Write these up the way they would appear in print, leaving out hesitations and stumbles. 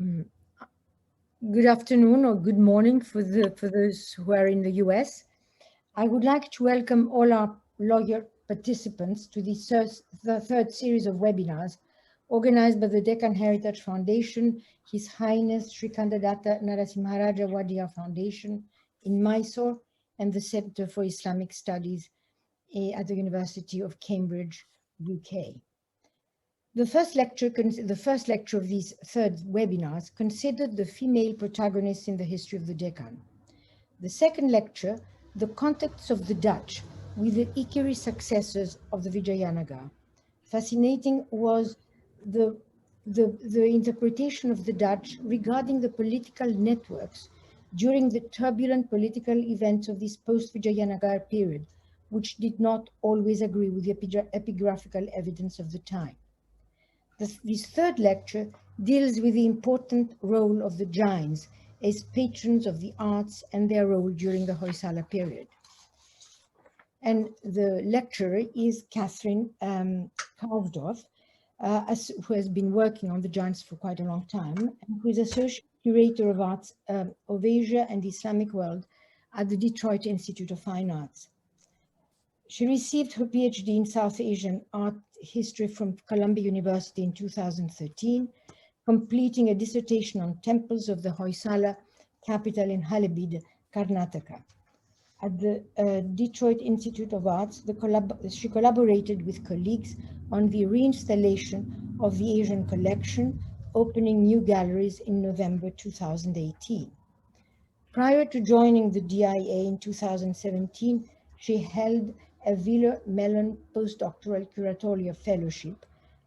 Mm. Good afternoon or good morning for those who are in the US. I would like to welcome all our lawyer participants to the third series of webinars organized by the Deccan Heritage Foundation, His Highness Sri Kandadatta Narasimharaja Wadia Foundation in Mysore, and the Center for Islamic Studies at the University of Cambridge, UK. The first lecture of these third webinars considered the female protagonists in the history of the Deccan. The second lecture, the context of the Dutch with the Ikiri successors of the Vijayanagar. Fascinating was the interpretation of the Dutch regarding the political networks during the turbulent political events of this post-Vijayanagar period, which did not always agree with the epigraphical evidence of the time. This third lecture deals with the important role of the Jains as patrons of the arts and their role during the Hoysala period. And the lecturer is Katherine Kasdorf, who has been working on the Jains for quite a long time, and who is Associate Curator of Arts of Asia and the Islamic World at the Detroit Institute of Fine Arts. She received her PhD in South Asian art history from Columbia University in 2013, completing a dissertation on temples of the Hoysala capital in Halebidu, Karnataka. At the Detroit Institute of Arts, she collaborated with colleagues on the reinstallation of the Asian collection, opening new galleries in November 2018. Prior to joining the DIA in 2017, she held a Wheeler Mellon postdoctoral curatorial fellowship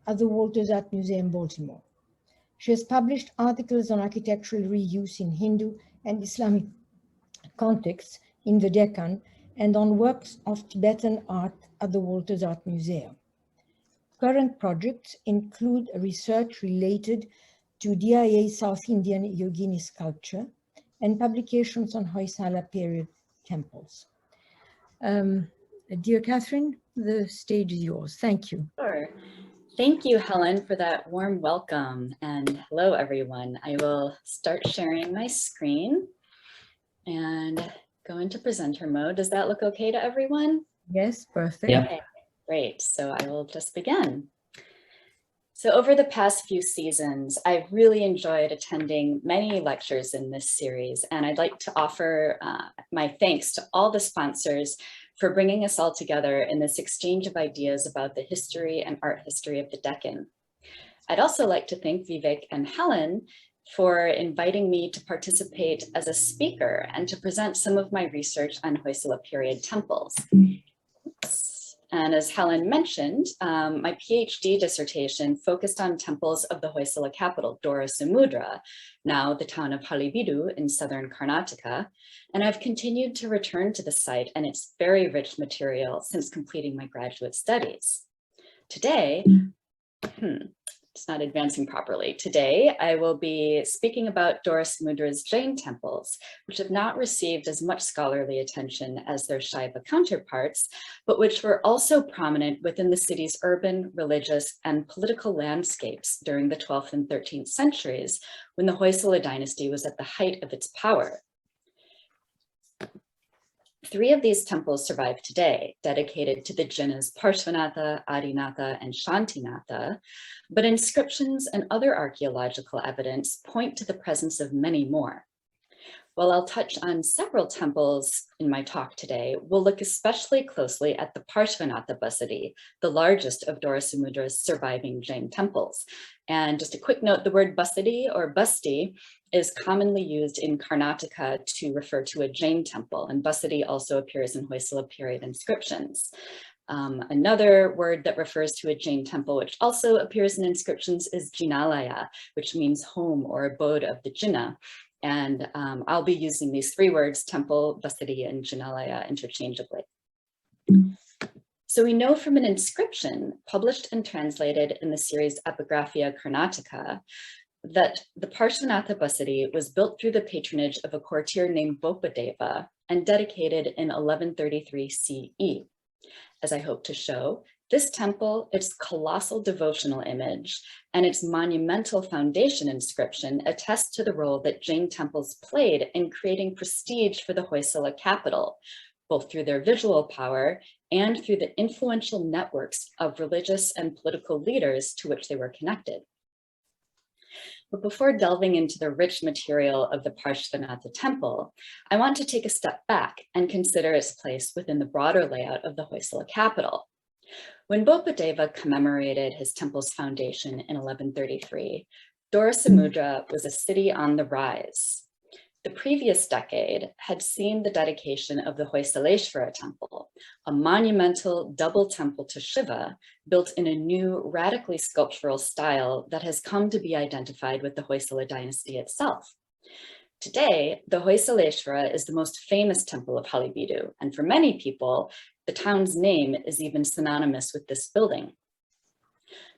at the Walters Art Museum, Baltimore. She has published articles on architectural reuse in Hindu and Islamic contexts in the Deccan and on works of Tibetan art at the Walters Art Museum. Current projects include research related to DIA South Indian Yogini sculpture and publications on Hoysala-period temples. Dear Katherine, the stage is yours. Thank you. Sure. Thank you, Helen, for that warm welcome. And hello, everyone. I will start sharing my screen and go into presenter mode. Does that look okay to everyone? Yes, perfect. Yeah. Okay, great. So I will just begin. So over the past few seasons, I've really enjoyed attending many lectures in this series, and I'd like to offer my thanks to all the sponsors for bringing us all together in this exchange of ideas about the history and art history of the Deccan. I'd also like to thank Vivek and Helen for inviting me to participate as a speaker and to present some of my research on Hoysala-period temples. And as Helen mentioned, my PhD dissertation focused on temples of the Hoysala capital, Dorasamudra, now the town of Halebidu in southern Karnataka. And I've continued to return to the site and its very rich material since completing my graduate studies. Today, it's not advancing properly. Today, I will be speaking about Dorasamudra's Jain temples, which have not received as much scholarly attention as their Shiva counterparts, but which were also prominent within the city's urban, religious, and political landscapes during the 12th and 13th centuries, when the Hoysala dynasty was at the height of its power. 3 of these temples survive today, dedicated to the Jinas Parshvanatha, Adinatha, and Shantinatha, but inscriptions and other archaeological evidence point to the presence of many more. While I'll touch on several temples in my talk today, we'll look especially closely at the Parshvanatha Basadi, the largest of Dorasamudra's surviving Jain temples. And just a quick note, the word Basadi or Basti is commonly used in Karnataka to refer to a Jain temple, and Basadi also appears in Hoysala-period inscriptions. Another word that refers to a Jain temple, which also appears in inscriptions, is Jinalaya, which means home or abode of the Jina. And I'll be using these 3 words, temple, Basadi, and Jinalaya, interchangeably. So we know from an inscription published and translated in the series Epigraphia Karnataka that the Parshvanatha Basadi was built through the patronage of a courtier named Bopadeva and dedicated in 1133 CE. As I hope to show, This temple, its colossal devotional image, and its monumental foundation inscription attest to the role that Jain temples played in creating prestige for the Hoysala capital, both through their visual power and through the influential networks of religious and political leaders to which they were connected. But before delving into the rich material of the Parshvanatha Temple, I want to take a step back and consider its place within the broader layout of the Hoysala capital. When Bopadeva commemorated his temple's foundation in 1133, Dorasamudra was a city on the rise. The previous decade had seen the dedication of the Hoysaleshvara Temple, a monumental double temple to Shiva built in a new, radically sculptural style that has come to be identified with the Hoysala dynasty itself. Today, the Hoysaleshvara is the most famous temple of Halebidu, and for many people, the town's name is even synonymous with this building.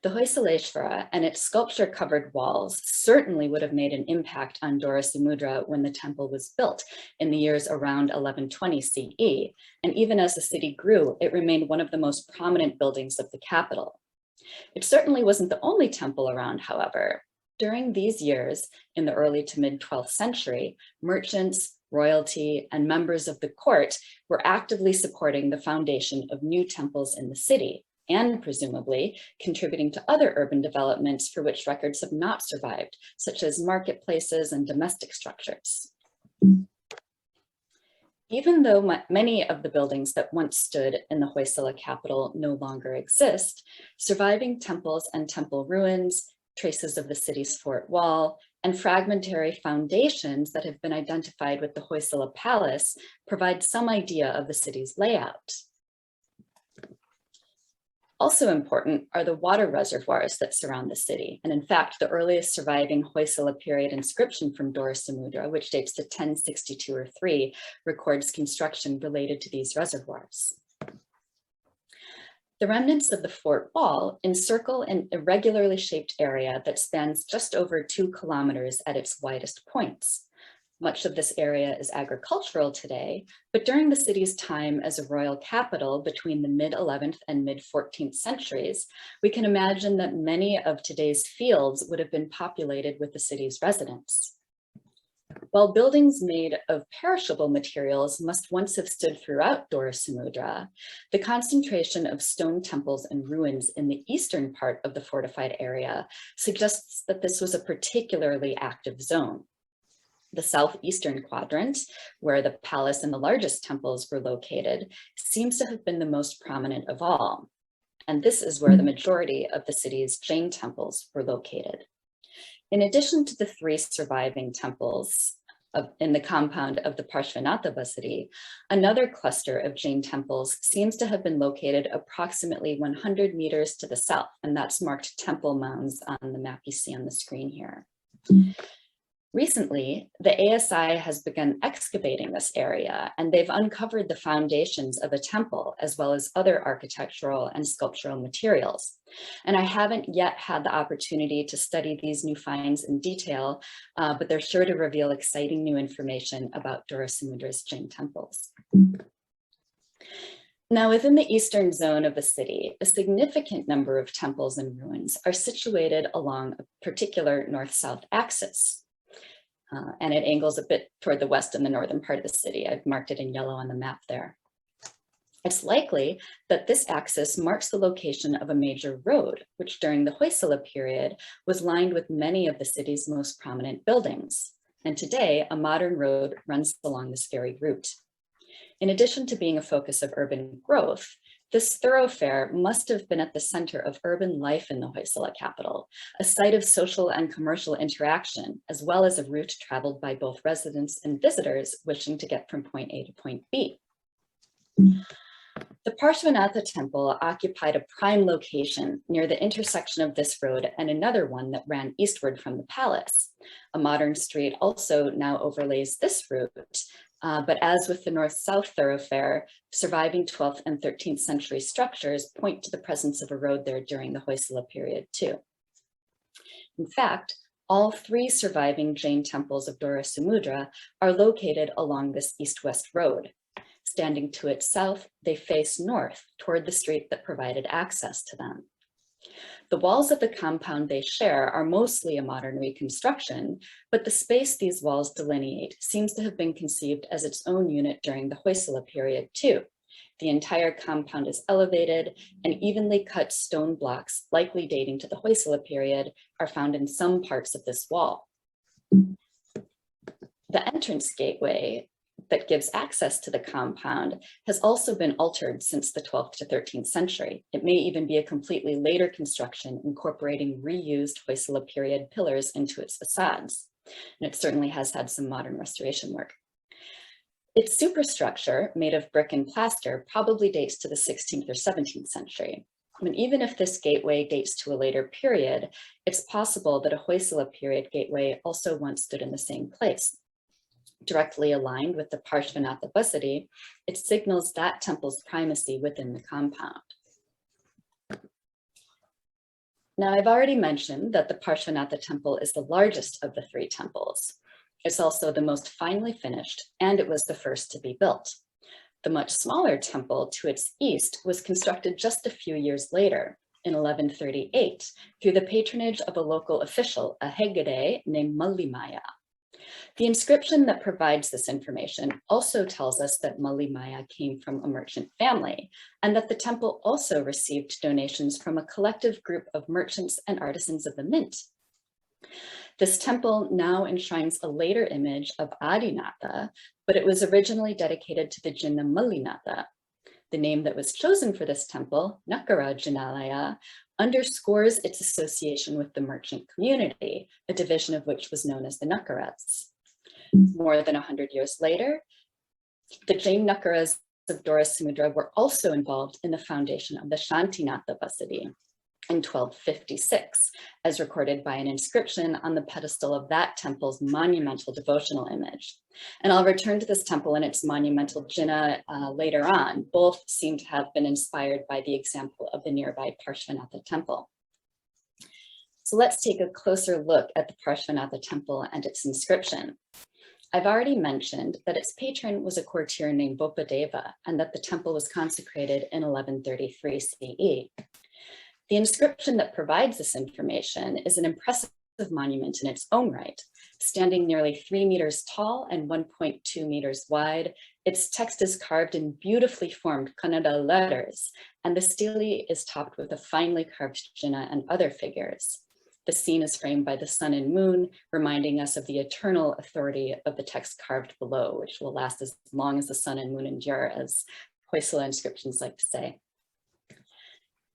The Hoysaleshvara and its sculpture-covered walls certainly would have made an impact on Dorasamudra when the temple was built in the years around 1120 CE, and even as the city grew, it remained one of the most prominent buildings of the capital. It certainly wasn't the only temple around, however. During these years, in the early to mid-12th century, merchants, royalty, and members of the court were actively supporting the foundation of new temples in the city, and presumably contributing to other urban developments for which records have not survived, such as marketplaces and domestic structures. Even though many of the buildings that once stood in the Hoysala capital no longer exist, surviving temples and temple ruins, traces of the city's fort wall, and fragmentary foundations that have been identified with the Hoysala Palace provide some idea of the city's layout. Also important are the water reservoirs that surround the city. And in fact, the earliest surviving Hoysala-period inscription from Dorasamudra, which dates to 1062 or 3, records construction related to these reservoirs. The remnants of the fort wall encircle an irregularly shaped area that spans just over 2 kilometers at its widest points. Much of this area is agricultural today, but during the city's time as a royal capital between the mid-11th and mid-14th centuries, we can imagine that many of today's fields would have been populated with the city's residents. While buildings made of perishable materials must once have stood throughout Dorasamudra, the concentration of stone temples and ruins in the eastern part of the fortified area suggests that this was a particularly active zone. The southeastern quadrant, where the palace and the largest temples were located, seems to have been the most prominent of all. And this is where the majority of the city's Jain temples were located. In addition to the 3 surviving temples in the compound of the Parshvanatha city, another cluster of Jain temples seems to have been located approximately 100 meters to the south, and that's marked temple mounds on the map you see on the screen here. Recently, the ASI has begun excavating this area, and they've uncovered the foundations of a temple, as well as other architectural and sculptural materials. And I haven't yet had the opportunity to study these new finds in detail, but they're sure to reveal exciting new information about Dorasamudra's Jain temples. Now, within the eastern zone of the city, a significant number of temples and ruins are situated along a particular north-south axis. And it angles a bit toward the west and the northern part of the city. I've marked it in yellow on the map there. It's likely that this axis marks the location of a major road, which during the Hoysala period was lined with many of the city's most prominent buildings. And today, a modern road runs along this very route. In addition to being a focus of urban growth, this thoroughfare must have been at the center of urban life in the Hoysala capital, a site of social and commercial interaction, as well as a route traveled by both residents and visitors wishing to get from point A to point B. The Parshvanatha Temple occupied a prime location near the intersection of this road and another one that ran eastward from the palace. A modern street also now overlays this route, but as with the north-south thoroughfare, surviving 12th and 13th century structures point to the presence of a road there during the Hoysala period too. In fact, all 3 surviving Jain temples of Dorasamudra are located along this east-west road. Standing to its south, they face north toward the street that provided access to them. The walls of the compound they share are mostly a modern reconstruction, but the space these walls delineate seems to have been conceived as its own unit during the Hoysala period too. The entire compound is elevated, and evenly cut stone blocks, likely dating to the Hoysala period, are found in some parts of this wall. The entrance gateway that gives access to the compound has also been altered since the 12th to 13th century. It may even be a completely later construction incorporating reused Hoysala period pillars into its facades. And it certainly has had some modern restoration work. Its superstructure, made of brick and plaster, probably dates to the 16th or 17th century. And even if this gateway dates to a later period, it's possible that a Hoysala period gateway also once stood in the same place. Directly aligned with the Parshvanatha Basadi, it signals that temple's primacy within the compound. Now, I've already mentioned that the Parshvanatha Temple is the largest of the three temples. It's also the most finely finished, and it was the first to be built. The much smaller temple to its east was constructed just a few years later, in 1138, through the patronage of a local official, a Hegede named Mallimaya. The inscription that provides this information also tells us that Mallimaya came from a merchant family, and that the temple also received donations from a collective group of merchants and artisans of the mint. This temple now enshrines a later image of Adinatha, but it was originally dedicated to the Jina Mallinatha. The name that was chosen for this temple, Nakara Jinalaya, underscores its association with the merchant community, a division of which was known as the Nakarats. More than 100 years later, the Jain Nakaras of Dorasamudra were also involved in the foundation of the Shantinatha Basadi in 1256, as recorded by an inscription on the pedestal of that temple's monumental devotional image. And I'll return to this temple and its monumental Jina later on. Both seem to have been inspired by the example of the nearby Parshvanatha Temple. So let's take a closer look at the Parshvanatha Temple and its inscription. I've already mentioned that its patron was a courtier named Bopadeva, and that the temple was consecrated in 1133 CE. The inscription that provides this information is an impressive monument in its own right. Standing nearly 3 meters tall and 1.2 meters wide, its text is carved in beautifully formed Kannada letters, and the stele is topped with a finely carved Jina and other figures. The scene is framed by the sun and moon, reminding us of the eternal authority of the text carved below, which will last as long as the sun and moon endure, as Hoysala inscriptions like to say.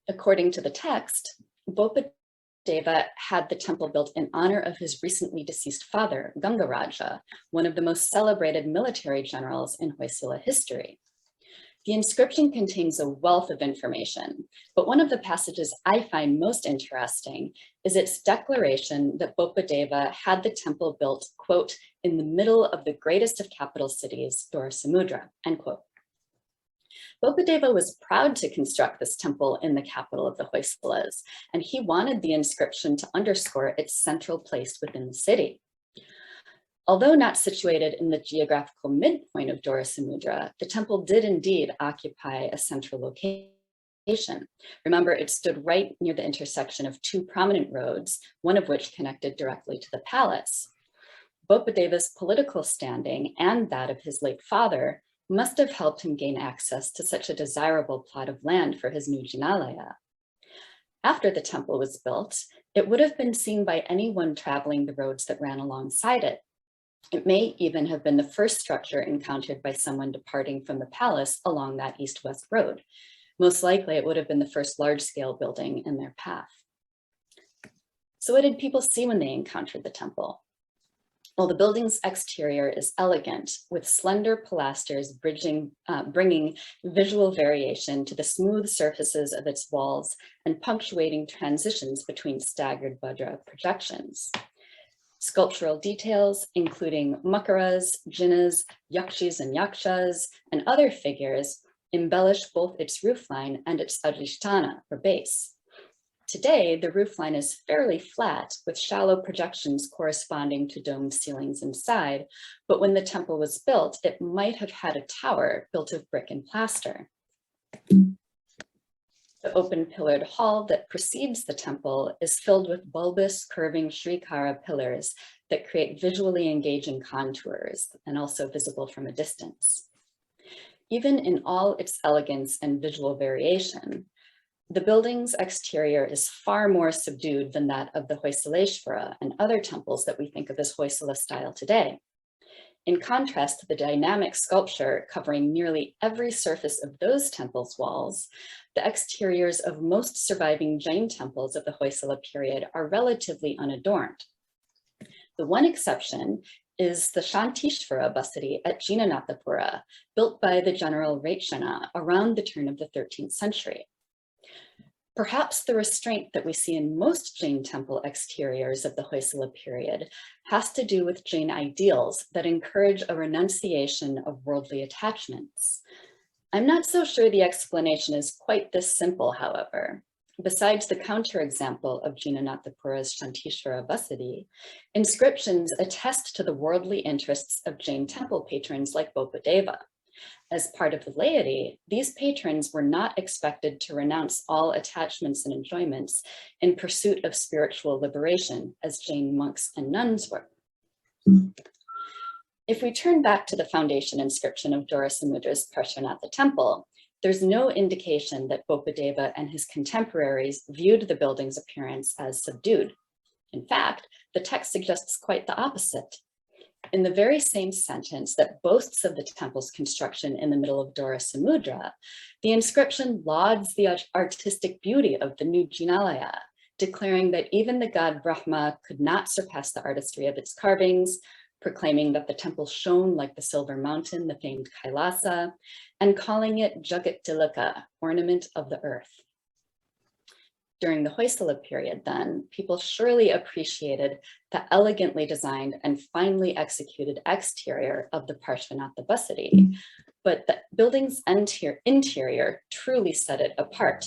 According to the text, Bopadeva had the temple built in honor of his recently deceased father, Gangaraja, one of the most celebrated military generals in Hoysala history. The inscription contains a wealth of information, but one of the passages I find most interesting is its declaration that Bopadeva had the temple built, quote, in the middle of the greatest of capital cities, Dorasamudra, end quote. Bopadeva was proud to construct this temple in the capital of the Hoysalas, and he wanted the inscription to underscore its central place within the city. Although not situated in the geographical midpoint of Dorasamudra, the temple did indeed occupy a central location. Remember, it stood right near the intersection of two prominent roads, one of which connected directly to the palace. Bopadeva's political standing and that of his late father must have helped him gain access to such a desirable plot of land for his new Jinalaya. After the temple was built, it would have been seen by anyone traveling the roads that ran alongside it. It may even have been the first structure encountered by someone departing from the palace along that east-west road. Most likely, it would have been the first large-scale building in their path. So what did people see when they encountered the temple? Well, the building's exterior is elegant, with slender pilasters bringing visual variation to the smooth surfaces of its walls and punctuating transitions between staggered Vajra projections. Sculptural details, including makaras, jinas, yakshis and yakshas, and other figures, embellish both its roofline and its adhisthana, or base. Today, the roofline is fairly flat with shallow projections corresponding to domed ceilings inside, but when the temple was built, it might have had a tower built of brick and plaster. The open pillared hall that precedes the temple is filled with bulbous curving Shrikara pillars that create visually engaging contours and also visible from a distance. Even in all its elegance and visual variation, the building's exterior is far more subdued than that of the Hoysaleshvara and other temples that we think of as Hoysala style today. In contrast to the dynamic sculpture covering nearly every surface of those temples' walls, the exteriors of most surviving Jain temples of the Hoysala period are relatively unadorned. The one exception is the Shantinatha Temple at Jinanathapura, built by the general Raichana around the turn of the 13th century. Perhaps the restraint that we see in most Jain temple exteriors of the Hoysala period has to do with Jain ideals that encourage a renunciation of worldly attachments. I'm not so sure the explanation is quite this simple, however. Besides the counterexample of Jinanathapura's Shantinatha Temple, inscriptions attest to the worldly interests of Jain temple patrons like Bopadeva. As part of the laity, these patrons were not expected to renounce all attachments and enjoyments in pursuit of spiritual liberation, as Jain monks and nuns were. If we turn back to the foundation inscription of Dorasamudra's Parshvanatha Temple, there's no indication that Bopadeva and his contemporaries viewed the building's appearance as subdued. In fact, the text suggests quite the opposite. In the very same sentence that boasts of the temple's construction in the middle of Dorasamudra, the inscription lauds the artistic beauty of the new Jinalaya, declaring that even the god Brahma could not surpass the artistry of its carvings, proclaiming that the temple shone like the silver mountain, the famed Kailasa, and calling it Jagat Tilaka, ornament of the earth. During the Hoysala period, then, people surely appreciated the elegantly designed and finely executed exterior of the Parshvanatha Temple, but the building's interior truly set it apart.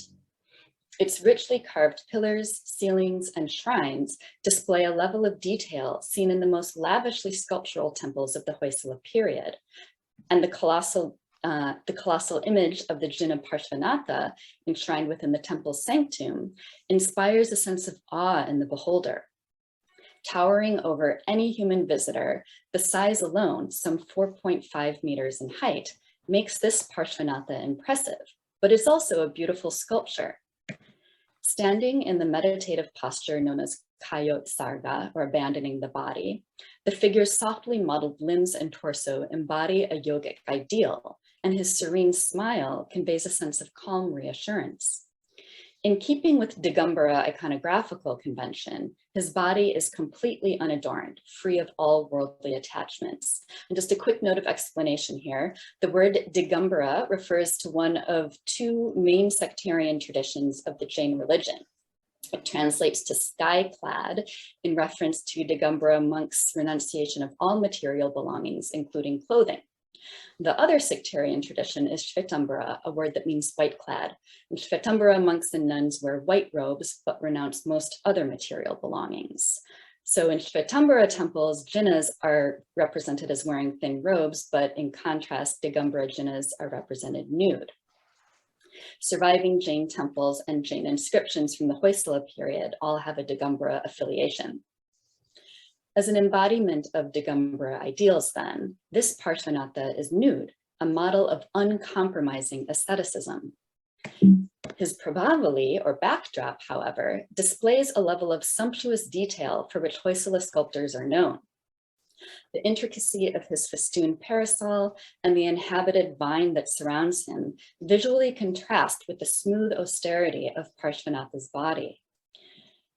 Its richly carved pillars, ceilings, and shrines display a level of detail seen in the most lavishly sculptural temples of the Hoysala period, and the colossal image of the Jina Parshvanatha enshrined within the temple's sanctum inspires a sense of awe in the beholder. Towering over any human visitor, the size alone, some 4.5 meters in height, makes this Parshvanatha impressive, but it's also a beautiful sculpture. Standing in the meditative posture known as Kayot Sarga, or abandoning the body, the figure's softly modeled limbs and torso embody a yogic ideal, and his serene smile conveys a sense of calm reassurance. In keeping with Digambara iconographical convention, his body is completely unadorned, free of all worldly attachments. And just a quick note of explanation here, the word Digambara refers to one of two main sectarian traditions of the Jain religion. It translates to sky-clad in reference to Digambara monks' renunciation of all material belongings, including clothing. The other sectarian tradition is Shvetambara, a word that means white-clad. And Shvetambara monks and nuns wear white robes, but renounce most other material belongings. So in Shvetambara temples, Jinas are represented as wearing thin robes, but in contrast, Digambara Jinas are represented nude. Surviving Jain temples and Jain inscriptions from the Hoysala period all have a Digambara affiliation. As an embodiment of Digambara ideals then, this Parshvanatha is nude, a model of uncompromising asceticism. His Prabhavali, or backdrop, however, displays a level of sumptuous detail for which Hoysala sculptors are known. The intricacy of his festooned parasol and the inhabited vine that surrounds him visually contrast with the smooth austerity of Parshvanatha's body.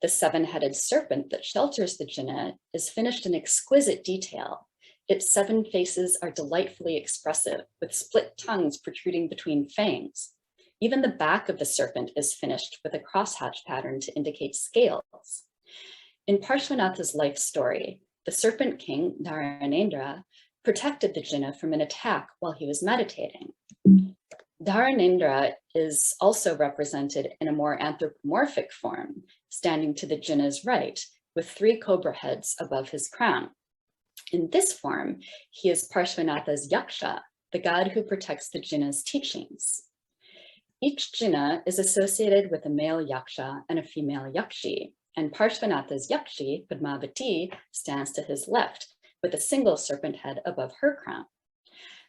The seven-headed serpent that shelters the Jina is finished in exquisite detail. Its seven faces are delightfully expressive, with split tongues protruding between fangs. Even the back of the serpent is finished with a crosshatch pattern to indicate scales. In Parshvanatha's life story, the serpent king, Dharanendra, protected the Jina from an attack while he was meditating. Dharanendra is also represented in a more anthropomorphic form, standing to the Jina's right, with 3 cobra heads above his crown. In this form, he is Parshvanatha's Yaksha, the god who protects the Jina's teachings. Each Jina is associated with a male Yaksha and a female Yakshi, and Parshvanatha's Yakshi, Padmavati, stands to his left, with a single serpent head above her crown.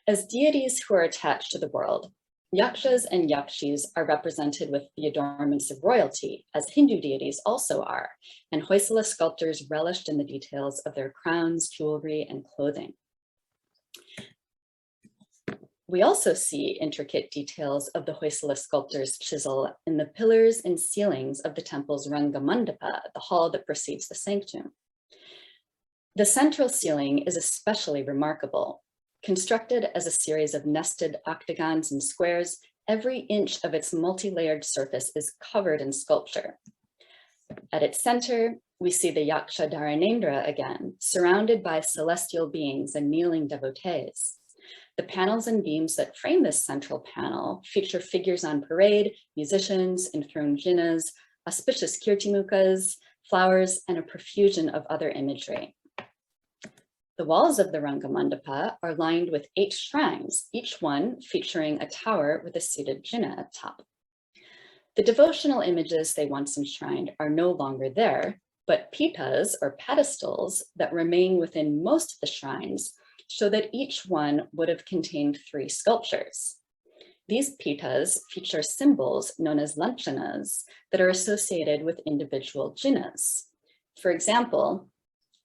As deities who are attached to the world, Yakshas and Yakshis are represented with the adornments of royalty, as Hindu deities also are, and Hoysala sculptors relished in the details of their crowns, jewelry, and clothing. We also see intricate details of the Hoysala sculptor's chisel in the pillars and ceilings of the temple's Rangamandapa, the hall that precedes the sanctum. The central ceiling is especially remarkable. Constructed as a series of nested octagons and squares, every inch of its multi-layered surface is covered in sculpture. At its center, we see the Yaksha Dharanendra again, surrounded by celestial beings and kneeling devotees. The panels and beams that frame this central panel feature figures on parade, musicians, enthroned jinas, auspicious kirtimukas, flowers, and a profusion of other imagery. The walls of the Rangamandapa are lined with 8 shrines, each one featuring a tower with a seated Jina at top. The devotional images they once enshrined are no longer there, but pitas, or pedestals, that remain within most of the shrines show that each one would have contained 3 sculptures. These pitas feature symbols known as lanchanas that are associated with individual jinas. For example,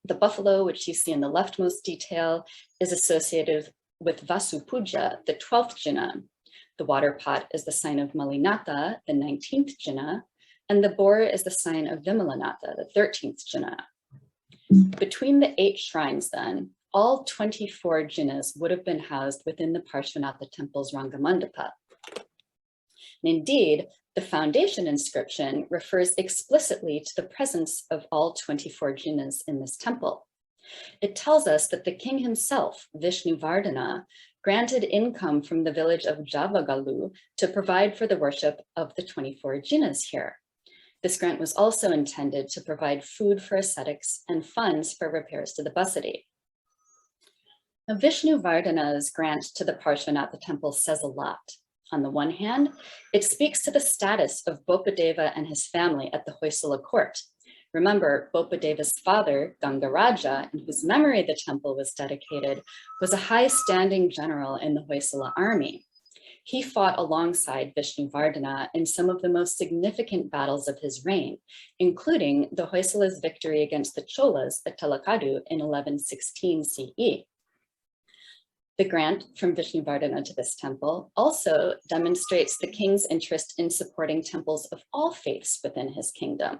the buffalo, which you see in the leftmost detail, is associated with Vasu Puja, the 12th Jina. The water pot is the sign of Malinatha, the 19th Jina, and the boar is the sign of Vimalanatha, the 13th Jina. Between the 8 shrines then, all 24 Jinas would have been housed within the Parshvanatha Temple's Rangamandapa. And indeed, the foundation inscription refers explicitly to the presence of all 24 Jinas in this temple. It tells us that the king himself, Vishnuvardhana, granted income from the village of Javagalu to provide for the worship of the 24 Jinas here. This grant was also intended to provide food for ascetics and funds for repairs to the basadi. Now, Vishnuvardhana's grant to the Parshvanatha Temple says a lot. On the one hand, it speaks to the status of Bopadeva and his family at the Hoysala court. Remember, Bopadeva's father, Gangaraja, in whose memory the temple was dedicated, was a high-standing general in the Hoysala army. He fought alongside Vishnuvardhana in some of the most significant battles of his reign, including the Hoysala's victory against the Cholas at Talakadu in 1116 CE. The grant from Vishnuvardhana to this temple also demonstrates the king's interest in supporting temples of all faiths within his kingdom.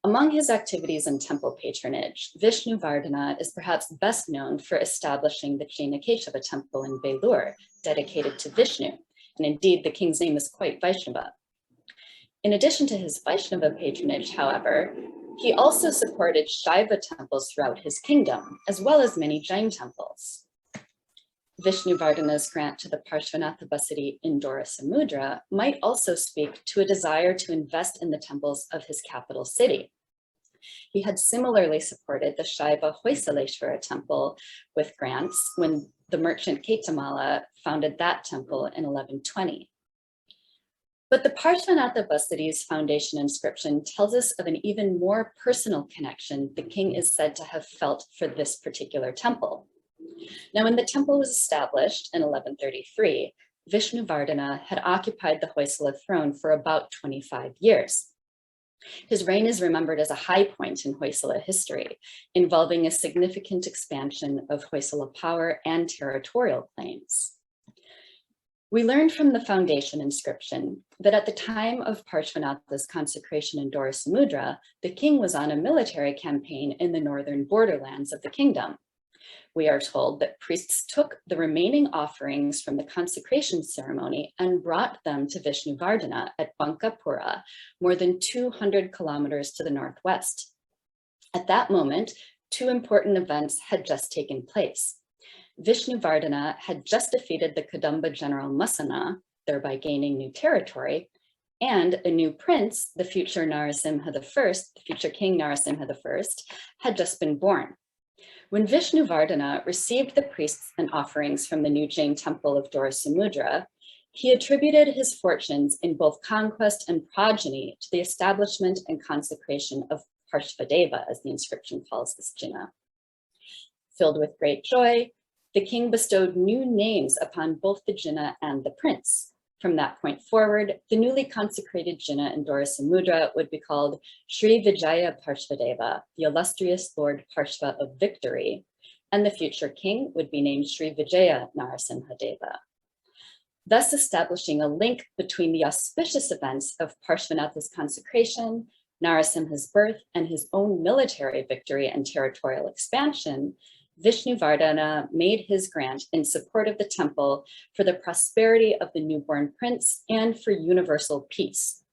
Among his activities in temple patronage, Vishnuvardhana is perhaps best known for establishing the Jain Keshava temple in Belur, dedicated to Vishnu, and indeed the king's name is quite Vaishnava. In addition to his Vaishnava patronage, however, he also supported Shiva temples throughout his kingdom, as well as many Jain temples. Vishnuvardhana's grant to the Parshvanatha Basadi in Dorasamudra might also speak to a desire to invest in the temples of his capital city. He had similarly supported the Shiva Hoysaleshvara temple with grants when the merchant Ketamala founded that temple in 1120. But the Parshvanatha Basadi's foundation inscription tells us of an even more personal connection the king is said to have felt for this particular temple. Now, when the temple was established in 1133, Vishnuvardhana had occupied the Hoysala throne for about 25 years. His reign is remembered as a high point in Hoysala history, involving a significant expansion of Hoysala power and territorial claims. We learned from the foundation inscription that at the time of Parshvanatha's consecration in Dorasamudra, the king was on a military campaign in the northern borderlands of the kingdom. We are told that priests took the remaining offerings from the consecration ceremony and brought them to Vishnuvardhana at Bankapura, more than 200 kilometers to the northwest. At that moment, 2 important events had just taken place. Vishnuvardhana had just defeated the Kadamba general Masana, thereby gaining new territory, and a new prince, the future Narasimha I, the future king Narasimha I, had just been born. When Vishnuvardhana received the priests and offerings from the new Jain temple of Dorasamudra, he attributed his fortunes in both conquest and progeny to the establishment and consecration of Parshvadeva, as the inscription calls this Jina. Filled with great joy, the king bestowed new names upon both the Jina and the prince. From that point forward, the newly consecrated Jina in Dorasamudra would be called Sri Vijaya Parshvadeva, the illustrious Lord Parshva of victory, and the future king would be named Sri Vijaya Narasimha Deva, thus establishing a link between the auspicious events of Parshvanatha's consecration, Narasimha's birth, and his own military victory and territorial expansion. Vishnuvardhana made his grant in support of the temple for the prosperity of the newborn prince and for universal peace.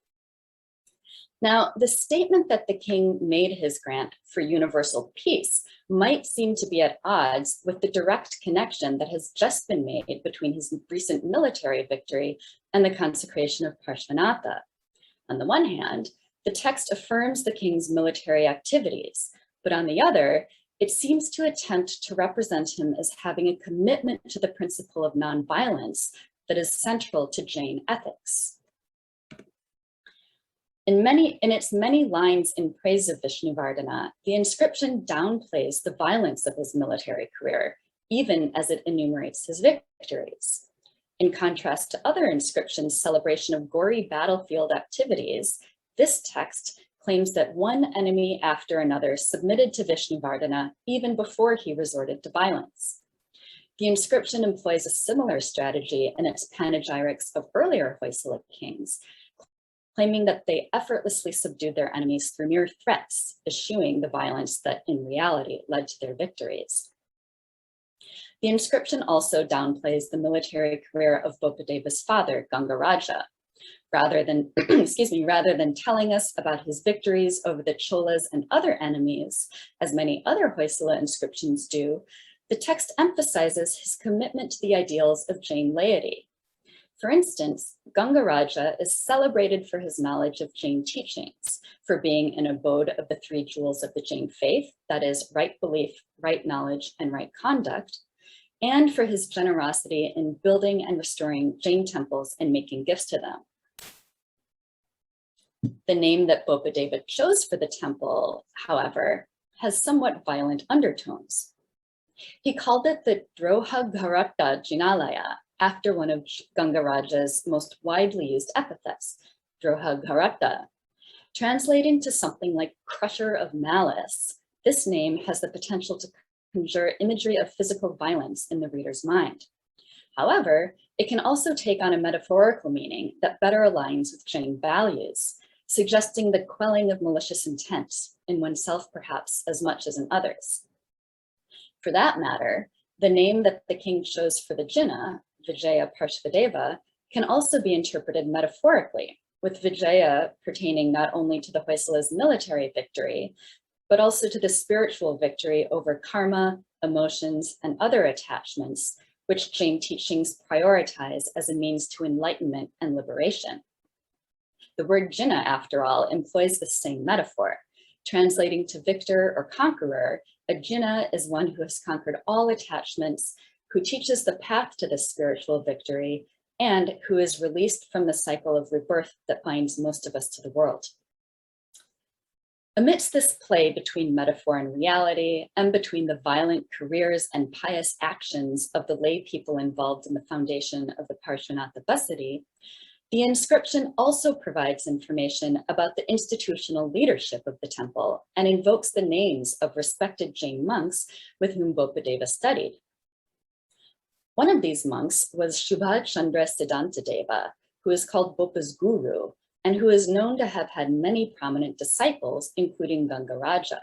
Now, the statement that the king made his grant for universal peace might seem to be at odds with the direct connection that has just been made between his recent military victory and the consecration of Parshvanatha. On the one hand, the text affirms the king's military activities, but on the other, it seems to attempt to represent him as having a commitment to the principle of nonviolence that is central to Jain ethics. In its many lines in praise of Vishnuvardhana, the inscription downplays the violence of his military career, even as it enumerates his victories. In contrast to other inscriptions' celebration of gory battlefield activities, this text claims that one enemy after another submitted to Vishnuvardhana even before he resorted to violence. The inscription employs a similar strategy in its panegyrics of earlier Hoysala kings, claiming that they effortlessly subdued their enemies through mere threats, eschewing the violence that in reality led to their victories. The inscription also downplays the military career of Bopadeva's father, Gangaraja. Rather than telling us about his victories over the Cholas and other enemies, as many other Hoysala inscriptions do, the text emphasizes his commitment to the ideals of Jain laity. For instance, Gangaraja is celebrated for his knowledge of Jain teachings, for being an abode of the three jewels of the Jain faith, that is, right belief, right knowledge, and right conduct, and for his generosity in building and restoring Jain temples and making gifts to them. The name that Bopadeva chose for the temple, however, has somewhat violent undertones. He called it the Drohagharata Jinalaya, after one of Gangaraja's most widely used epithets, Drohagharata. Translating to something like crusher of malice, this name has the potential to conjure imagery of physical violence in the reader's mind. However, it can also take on a metaphorical meaning that better aligns with Jain values, suggesting the quelling of malicious intent in oneself perhaps as much as in others. For that matter, the name that the king chose for the Jina, Vijaya Parshvadeva, can also be interpreted metaphorically, with Vijaya pertaining not only to the Hoysala's military victory, but also to the spiritual victory over karma, emotions, and other attachments, which Jain teachings prioritize as a means to enlightenment and liberation. The word Jina, after all, employs the same metaphor. Translating to victor or conqueror, a Jina is one who has conquered all attachments, who teaches the path to this spiritual victory, and who is released from the cycle of rebirth that binds most of us to the world. Amidst this play between metaphor and reality, and between the violent careers and pious actions of the lay people involved in the foundation of the Parshvanatha Basadi, the inscription also provides information about the institutional leadership of the temple and invokes the names of respected Jain monks with whom Bopadeva studied. One of these monks was Subha Chandra Siddhantadeva, who is called Bopa's guru, and who is known to have had many prominent disciples, including Gangaraja.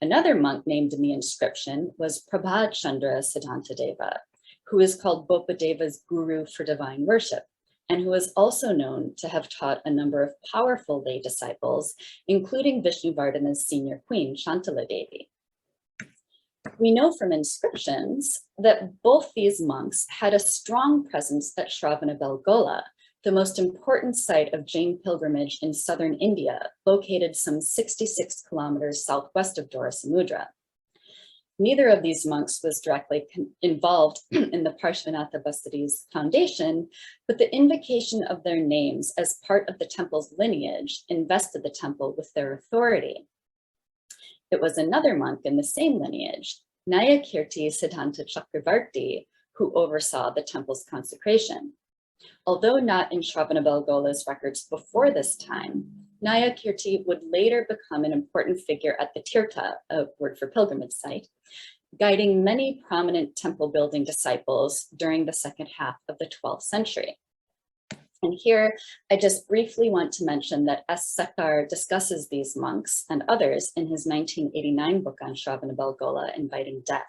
Another monk named in the inscription was Prabha Chandra Siddhantadeva, who is called Bopadeva's guru for divine worship, and who is also known to have taught a number of powerful lay disciples, including Vishnuvardhana's senior queen, Shantala Devi. We know from inscriptions that both these monks had a strong presence at Shravana Belgola, the most important site of Jain pilgrimage in southern India, located some 66 kilometers southwest of Dorasamudra. Neither of these monks was directly involved in the Parshvanatha Basadi's foundation, but the invocation of their names as part of the temple's lineage invested the temple with their authority. It was another monk in the same lineage, Nayakirti Siddhanta Chakravarti, who oversaw the temple's consecration. Although not in Shravana Belgola's records before this time, Nayakirti would later become an important figure at the Tirtha, a word for pilgrimage site, guiding many prominent temple building disciples during the second half of the 12th century. And here, I just briefly want to mention that S. Sekar discusses these monks and others in his 1989 book on Shravana Belgola, Inviting Death.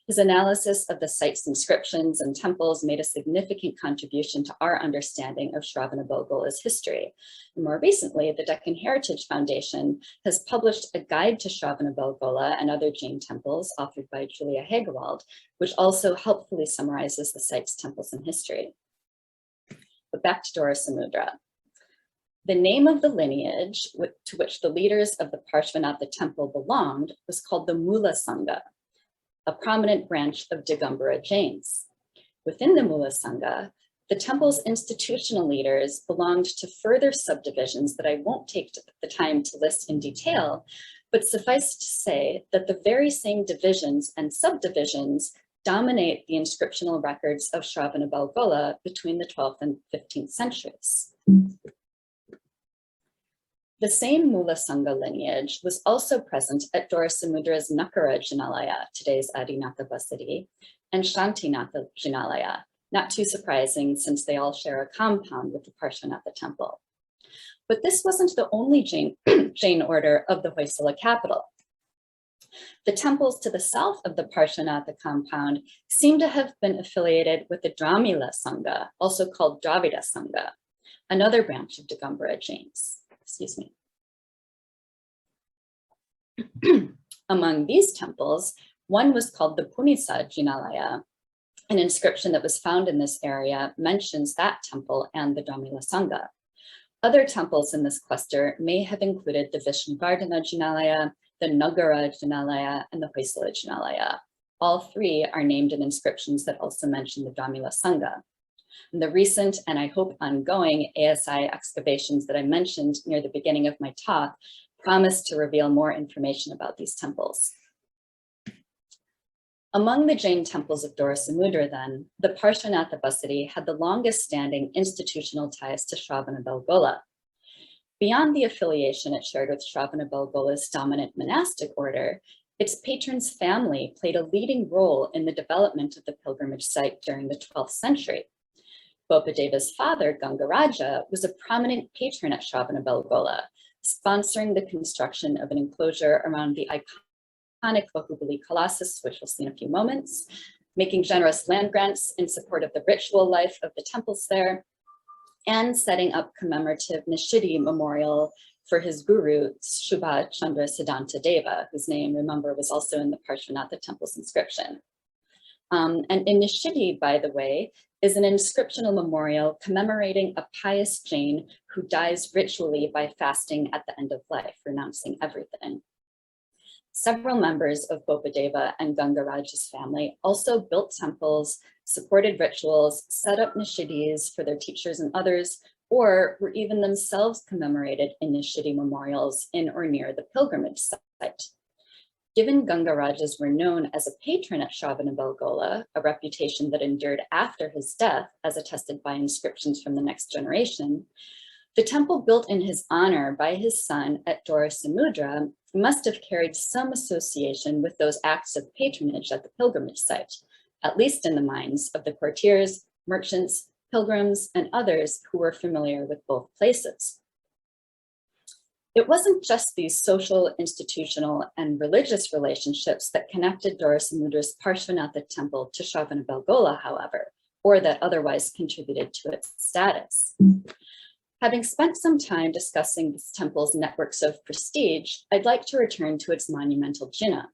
His analysis of the site's inscriptions and temples made a significant contribution to our understanding of Shravana Belgola's history. And more recently, the Deccan Heritage Foundation has published a guide to Shravana Belgola and other Jain temples, authored by Julia Hagewald, which also helpfully summarizes the site's temples and history. But back to Dorasamudra. The name of the lineage to which the leaders of the Parshvanatha Temple belonged was called the Mula Sangha, a prominent branch of Digambara Jains. Within the Mula Sangha, the temple's institutional leaders belonged to further subdivisions that I won't take the time to list in detail, but suffice to say that the very same divisions and subdivisions dominate the inscriptional records of Shravana Belgola between the 12th and 15th centuries. The same Mula Sangha lineage was also present at Dorasamudra's Nakara Jinalaya, today's Adinatha Basadi, and Shantinatha Jinalaya, not too surprising since they all share a compound with the Parshvanatha Temple. But this wasn't the only Jain order of the Hoysala capital. The temples to the south of the Parshvanatha compound seem to have been affiliated with the Dramila Sangha, also called Dravida Sangha, another branch of Digambara Jains. Excuse me. Among these temples, one was called the Punisa Jinalaya. An inscription that was found in this area mentions that temple and the Dramila Sangha. Other temples in this cluster may have included the Vishnuvardhana Jinalaya, the Nagara Jinalaya, and the Hoysala Jinalaya. All three are named in inscriptions that also mention the Dramila Sangha. And the recent, and I hope ongoing, ASI excavations that I mentioned near the beginning of my talk promise to reveal more information about these temples. Among the Jain temples of Dorasamudra then, the Parshvanatha Basadi had the longest standing institutional ties to Shravana Belgola. Beyond the affiliation it shared with Shravana Belgola's dominant monastic order, its patron's family played a leading role in the development of the pilgrimage site during the 12th century. Bopadeva's father, Gangaraja, was a prominent patron at Shravana Belgola, sponsoring the construction of an enclosure around the iconic Bahubali Colossus, which we'll see in a few moments, making generous land grants in support of the ritual life of the temples there, and setting up commemorative Nishidi memorial for his guru, Subha Chandra Siddhanta Deva, whose name, remember, was also in the Parshvanatha Temple's inscription. And in Nishidi, by the way, is an inscriptional memorial commemorating a pious Jain who dies ritually by fasting at the end of life, renouncing everything. Several members of Bopadeva and Gangaraja's family also built temples, supported rituals, set up nishidis for their teachers and others, or were even themselves commemorated in nishidi memorials in or near the pilgrimage site. Given Gangaraja's renown as a patron at Shravana Belgola, a reputation that endured after his death, as attested by inscriptions from the next generation, the temple built in his honor by his son at Dorasamudra must have carried some association with those acts of patronage at the pilgrimage site, at least in the minds of the courtiers, merchants, pilgrims, and others who were familiar with both places. It wasn't just these social, institutional, and religious relationships that connected Dorasamudra's Parshvanatha Temple to Shravana Belgola, however, or that otherwise contributed to its status. Having spent some time discussing this temple's networks of prestige, I'd like to return to its monumental jina.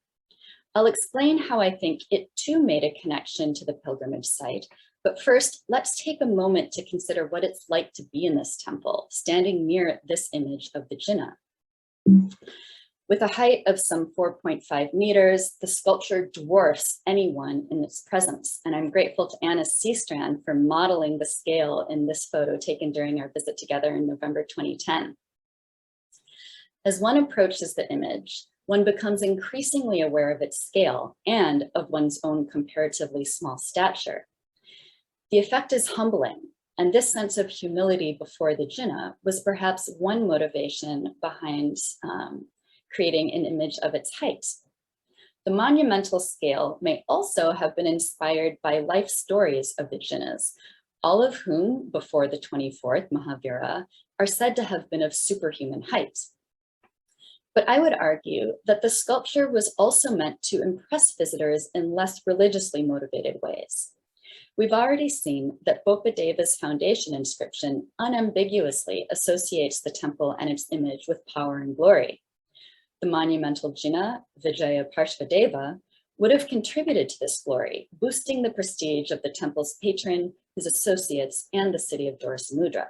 I'll explain how I think it too made a connection to the pilgrimage site, but first, let's take a moment to consider what it's like to be in this temple, standing near this image of the Jinnah. With a height of some 4.5 meters, the sculpture dwarfs anyone in its presence, and I'm grateful to Anna Seastrand for modeling the scale in this photo taken during our visit together in November 2010. As one approaches the image, one becomes increasingly aware of its scale and of one's own comparatively small stature. The effect is humbling, and this sense of humility before the Jinnah was perhaps one motivation behind creating an image of its height. The monumental scale may also have been inspired by life stories of the Jinnahs, all of whom, before the 24th Mahavira, are said to have been of superhuman height. But I would argue that the sculpture was also meant to impress visitors in less religiously motivated ways. We've already seen that Bopadeva's foundation inscription unambiguously associates the temple and its image with power and glory. The monumental Jina, Vijaya Parshvadeva, would have contributed to this glory, boosting the prestige of the temple's patron, his associates, and the city of Dorasamudra.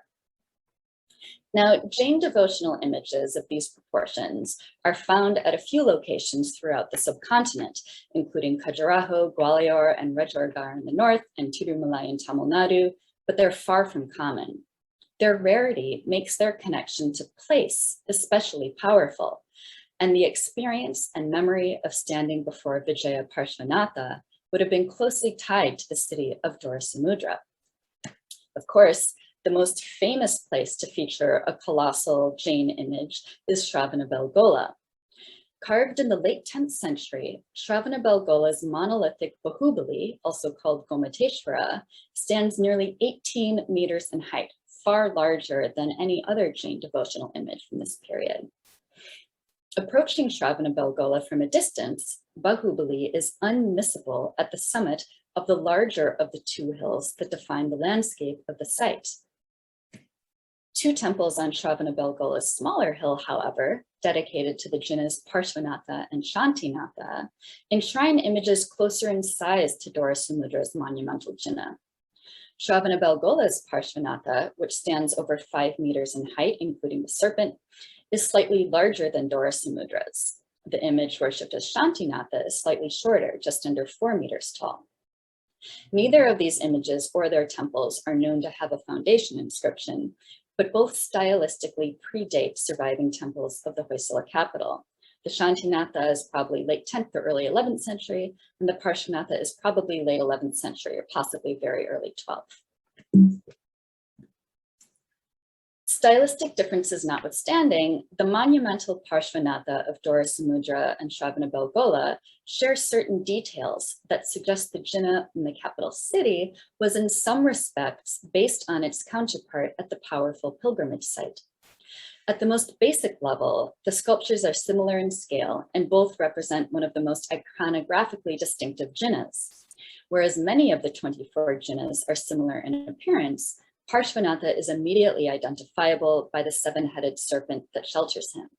Now, Jain devotional images of these proportions are found at a few locations throughout the subcontinent, including Khajuraho, Gwalior, and Rajorgar in the north, and Tirumalai in Tamil Nadu, but they're far from common. Their rarity makes their connection to place especially powerful, and the experience and memory of standing before Vijaya Parshvanatha would have been closely tied to the city of Dorasamudra. Of course, the most famous place to feature a colossal Jain image is Shravana Belgola. Carved in the late 10th century, Shravana Belgola's monolithic Bahubali, also called Gomateshvara, stands nearly 18 meters in height, far larger than any other Jain devotional image from this period. Approaching Shravana Belgola from a distance, Bahubali is unmissable at the summit of the larger of the two hills that define the landscape of the site. Two temples on Shravana Belgola's smaller hill, however, dedicated to the Jinnahs Parshvanatha and Shantinatha, enshrine images closer in size to Dorasamudra's monumental Jinnah. Shravana Belgola's Parshvanatha, which stands over 5 meters in height, including the serpent, is slightly larger than Dorasamudra's. The image worshipped as Shantinatha is slightly shorter, just under 4 meters tall. Neither of these images or their temples are known to have a foundation inscription, but both stylistically predate surviving temples of the Hoysala capital. The Shantinatha is probably late 10th or early 11th century, and the Parshvanatha is probably late 11th century or possibly very early 12th. Stylistic differences notwithstanding, the monumental Parshvanatha of Dorasamudra and Shravana Belgola share certain details that suggest the Jinnah in the capital city was in some respects based on its counterpart at the powerful pilgrimage site. At the most basic level, the sculptures are similar in scale and both represent one of the most iconographically distinctive Jinnahs. Whereas many of the 24 Jinnahs are similar in appearance, Parshvanatha is immediately identifiable by the 7-headed serpent that shelters him.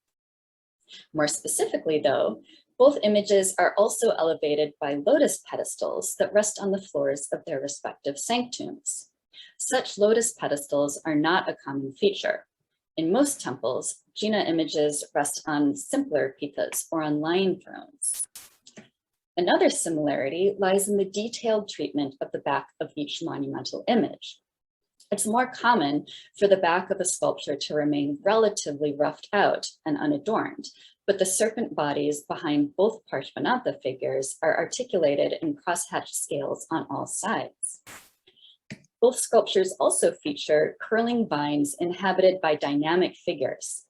More specifically, though, both images are also elevated by lotus pedestals that rest on the floors of their respective sanctums. Such lotus pedestals are not a common feature. In most temples, Jinnah images rest on simpler pithas or on lion thrones. Another similarity lies in the detailed treatment of the back of each monumental image. It's more common for the back of a sculpture to remain relatively roughed out and unadorned, but the serpent bodies behind both Parshvanatha figures are articulated in crosshatched scales on all sides. Both sculptures also feature curling vines inhabited by dynamic figures.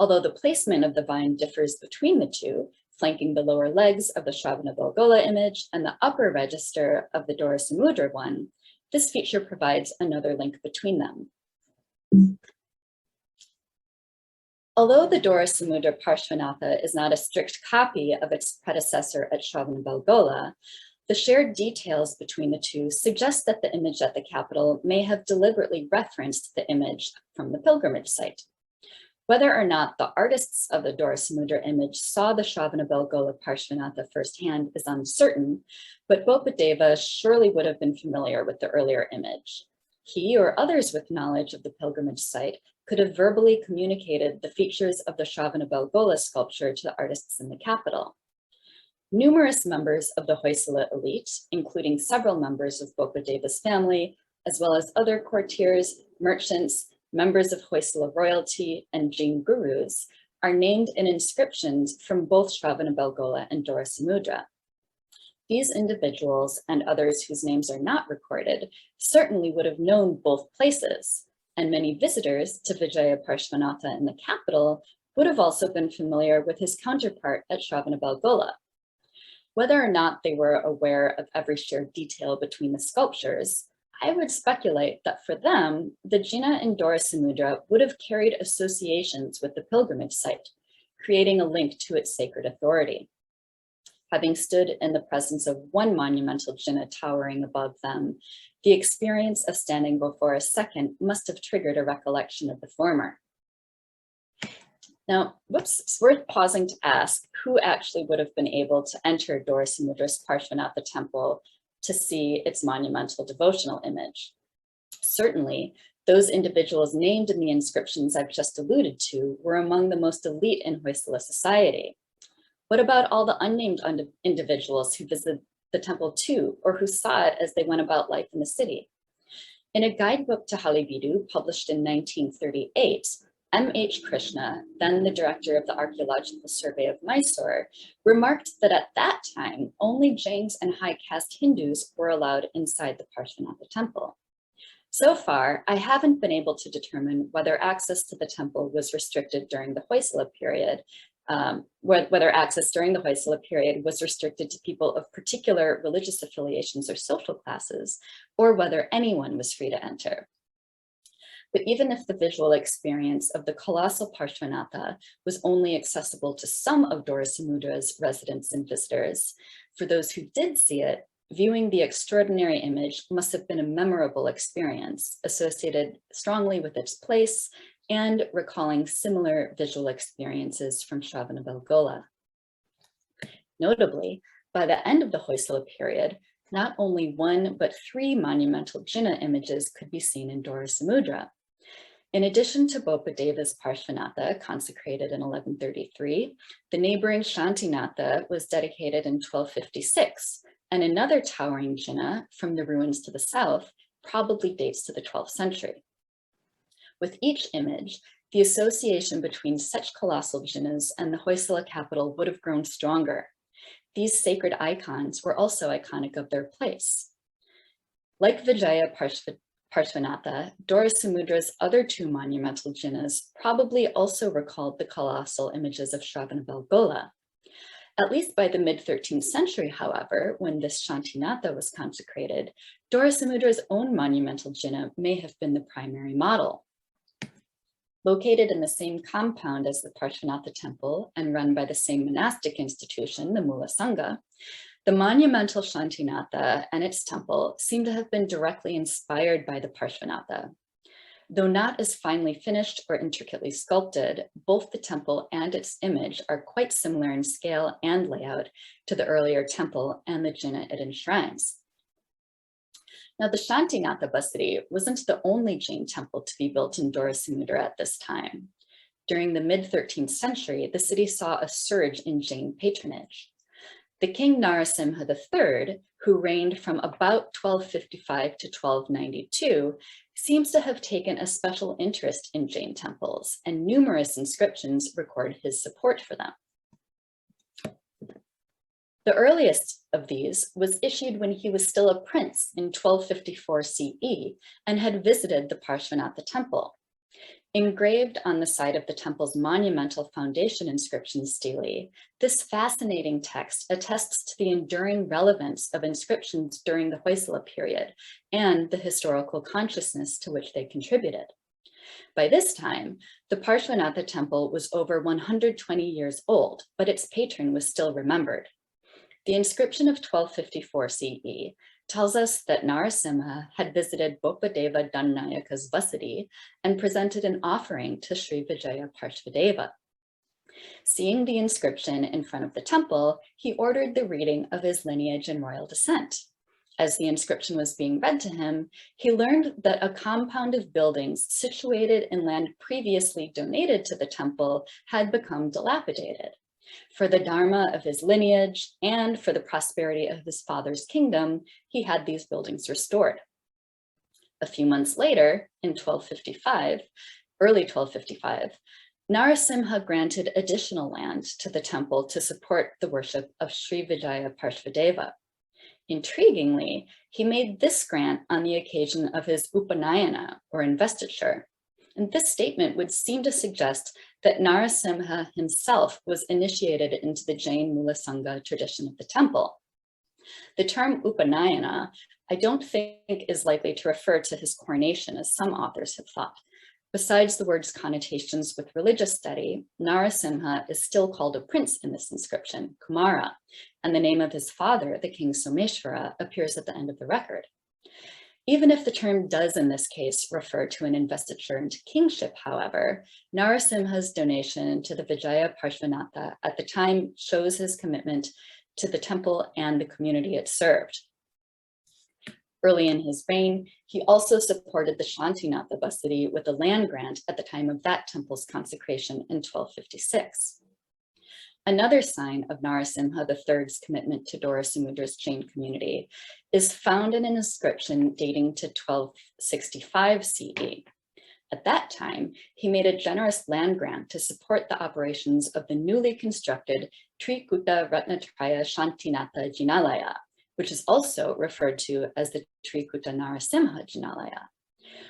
Although the placement of the vine differs between the two, flanking the lower legs of the Shravana Belgola image and the upper register of the Dorasamudra one, this feature provides another link between them. Although the Dorasamudra Parshvanatha is not a strict copy of its predecessor at Shravana Belgola, the shared details between the two suggest that the image at the capital may have deliberately referenced the image from the pilgrimage site. Whether or not the artists of the Dorasamudra image saw the Shravana Belgola Parshvanatha firsthand is uncertain, but Bopadeva surely would have been familiar with the earlier image. He or others with knowledge of the pilgrimage site could have verbally communicated the features of the Shravana Belgola sculpture to the artists in the capital. Numerous members of the Hoysala elite, including several members of Bopadeva's family, as well as other courtiers, merchants, members of Hoysala royalty, and Jain gurus, are named in inscriptions from both Shravana Belgola and Dorasamudra. These individuals and others whose names are not recorded certainly would have known both places, and many visitors to Vijaya Parshvanatha in the capital would have also been familiar with his counterpart at Shravana Belgola. Whether or not they were aware of every shared detail between the sculptures, I would speculate that for them, the Jina in Dorasamudra would have carried associations with the pilgrimage site, creating a link to its sacred authority. Having stood in the presence of one monumental Jina towering above them, the experience of standing before a second must have triggered a recollection of the former. Now, it's worth pausing to ask who actually would have been able to enter Dorasamudra's Parshvanatha Temple to see its monumental devotional image. Certainly, those individuals named in the inscriptions I've just alluded to were among the most elite in Hoysala society. What about all the unnamed individuals who visited the temple too, or who saw it as they went about life in the city? In a guidebook to Halebidu, published in 1938, M.H. Krishna, then the director of the Archaeological Survey of Mysore, remarked that at that time, only Jains and high caste Hindus were allowed inside the Parshvanatha Temple. So far, I haven't been able to determine whether access to the temple was restricted during the Hoysala period, whether access during the Hoysala period was restricted to people of particular religious affiliations or social classes, or whether anyone was free to enter. But even if the visual experience of the colossal Parshvanatha was only accessible to some of Dorasamudra's residents and visitors, for those who did see it, viewing the extraordinary image must have been a memorable experience associated strongly with its place and recalling similar visual experiences from Shravana Belgola. Notably, by the end of the Hoysala period, not only one, but three monumental Jina images could be seen in Dorasamudra. In addition to Bopadeva's Parshvanatha, consecrated in 1133, the neighboring Shantinatha was dedicated in 1256, and another towering Jina from the ruins to the south probably dates to the 12th century. With each image, the association between such colossal Jinas and the Hoysala capital would have grown stronger. These sacred icons were also iconic of their place. Like Vijaya Parshvanatha, Dorasamudra's other two monumental Jinas probably also recalled the colossal images of Shravana Belgola. At least by the mid-13th century, however, when this Shantinatha was consecrated, Dorasamudra's own monumental Jina may have been the primary model. Located in the same compound as the Parshvanatha Temple and run by the same monastic institution, the Mula Sangha, the monumental Shantinatha and its temple seem to have been directly inspired by the Parshvanatha. Though not as finely finished or intricately sculpted, both the temple and its image are quite similar in scale and layout to the earlier temple and the Jina it enshrines. Now, the Shantinatha Basri wasn't the only Jain temple to be built in Dorasamudra at this time. During the mid-13th century, the city saw a surge in Jain patronage. The king Narasimha III, who reigned from about 1255 to 1292, seems to have taken a special interest in Jain temples, and numerous inscriptions record his support for them. The earliest of these was issued when he was still a prince in 1254 CE and had visited the Parshvanatha Temple. Engraved on the side of the temple's monumental foundation inscription Steely, this fascinating text attests to the enduring relevance of inscriptions during the Hoysala-period and the historical consciousness to which they contributed. By this time, the Parshvanatha Temple was over 120 years old, but its patron was still remembered. The inscription of 1254 CE, tells us that Narasimha had visited Bopadeva Dannayaka's vasadi and presented an offering to Sri Vijaya Parshvadeva. Seeing the inscription in front of the temple, he ordered the reading of his lineage and royal descent. As the inscription was being read to him, he learned that a compound of buildings situated in land previously donated to the temple had become dilapidated. For the dharma of his lineage and for the prosperity of his father's kingdom, he had these buildings restored. A few months later, in early 1255, Narasimha granted additional land to the temple to support the worship of Sri Vijaya Parshvadeva. Intriguingly, he made this grant on the occasion of his upanayana, or investiture. And this statement would seem to suggest that Narasimha himself was initiated into the Jain Mula Sangha tradition of the temple. The term upanayana, I don't think is likely to refer to his coronation, as some authors have thought. Besides the word's connotations with religious study, Narasimha is still called a prince in this inscription, Kumara, and the name of his father, the king Someshvara, appears at the end of the record. Even if the term does in this case refer to an investiture into kingship, however, Narasimha's donation to the Vijaya Parshvanatha at the time shows his commitment to the temple and the community it served. Early in his reign, he also supported the Shantinatha vasadi with a land grant at the time of that temple's consecration in 1256. Another sign of Narasimha III's commitment to Dorasamudra's Jain community is found in an inscription dating to 1265 CE. At that time, he made a generous land grant to support the operations of the newly constructed Trikuta Ratnatraya Shantinatha Jinalaya, which is also referred to as the Trikuta Narasimha Jinalaya.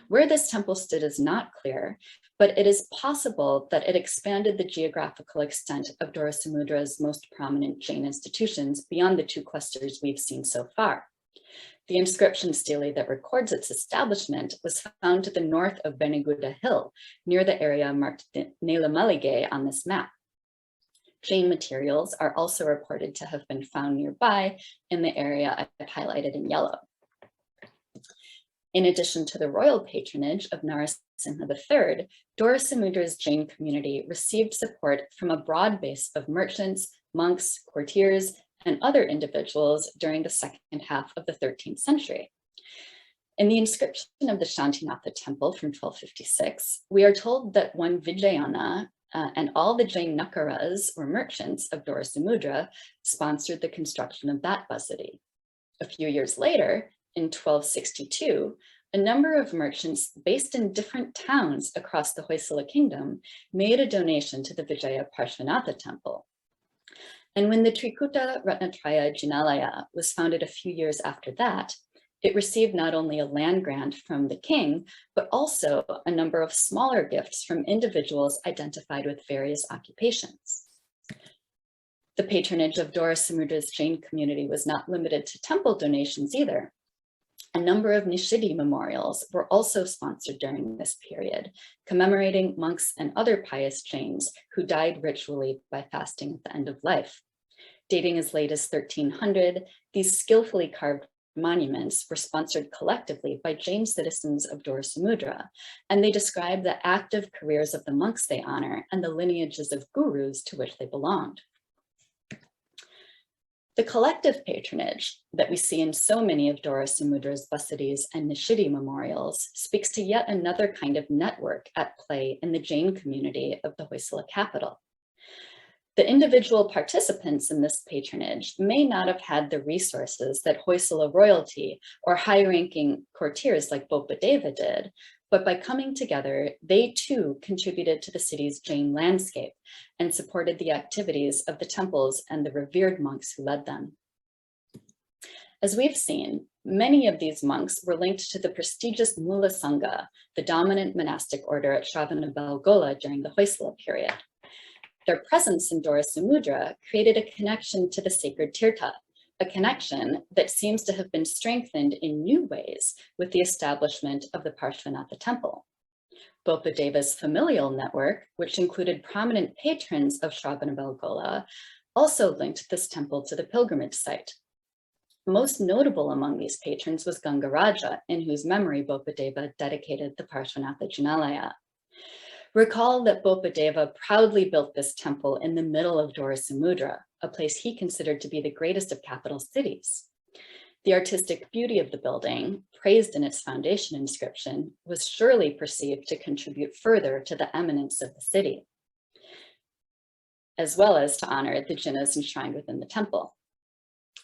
Where this temple stood is not clear, but it is possible that it expanded the geographical extent of Dorasamudra's most prominent Jain institutions beyond the two clusters we've seen so far. The inscription stele that records its establishment was found to the north of Beniguda Hill, near the area marked Nelamalige on this map. Jain materials are also reported to have been found nearby in the area I've highlighted in yellow. In addition to the royal patronage of Narasimha III, Dorasamudra's Jain community received support from a broad base of merchants, monks, courtiers, and other individuals during the second half of the 13th century. In the inscription of the Shantinatha Temple from 1256, we are told that one Vijayana and all the Jain Nakaras, or merchants of Dorasamudra, sponsored the construction of that vasadi. A few years later, in 1262, a number of merchants based in different towns across the Hoysala kingdom made a donation to the Vijaya Parshvanatha Temple. And when the Trikuta Ratnatraya Jinalaya was founded a few years after that, it received not only a land grant from the king, but also a number of smaller gifts from individuals identified with various occupations. The patronage of Dorasamudra's Jain community was not limited to temple donations either. A number of Nishidi memorials were also sponsored during this period, commemorating monks and other pious Jains who died ritually by fasting at the end of life. Dating as late as 1300, these skillfully carved monuments were sponsored collectively by Jain citizens of Dorasamudra, and they describe the active careers of the monks they honor and the lineages of gurus to which they belonged. The collective patronage that we see in so many of Dorasamudra's vasadis and Nishidi memorials speaks to yet another kind of network at play in the Jain community of the Hoysala capital. The individual participants in this patronage may not have had the resources that Hoysala royalty or high-ranking courtiers like Bopadeva did, but by coming together, they too contributed to the city's Jain landscape and supported the activities of the temples and the revered monks who led them. As we've seen, many of these monks were linked to the prestigious Mula Sangha, the dominant monastic order at Shravana Belgola during the Hoysala-period. Their presence in Dorasamudra created a connection to the sacred Tirtha, a connection that seems to have been strengthened in new ways with the establishment of the Parshvanatha Temple. Bopadeva's familial network, which included prominent patrons of Shravana Belgola, also linked this temple to the pilgrimage site. most notable among these patrons was Gangaraja, in whose memory Bopadeva dedicated the Parshvanatha Jinalaya. Recall that Bopadeva proudly built this temple in the middle of Dorasamudra, a place he considered to be the greatest of capital cities. The artistic beauty of the building, praised in its foundation inscription, was surely perceived to contribute further to the eminence of the city, as well as to honor the jinas enshrined within the temple.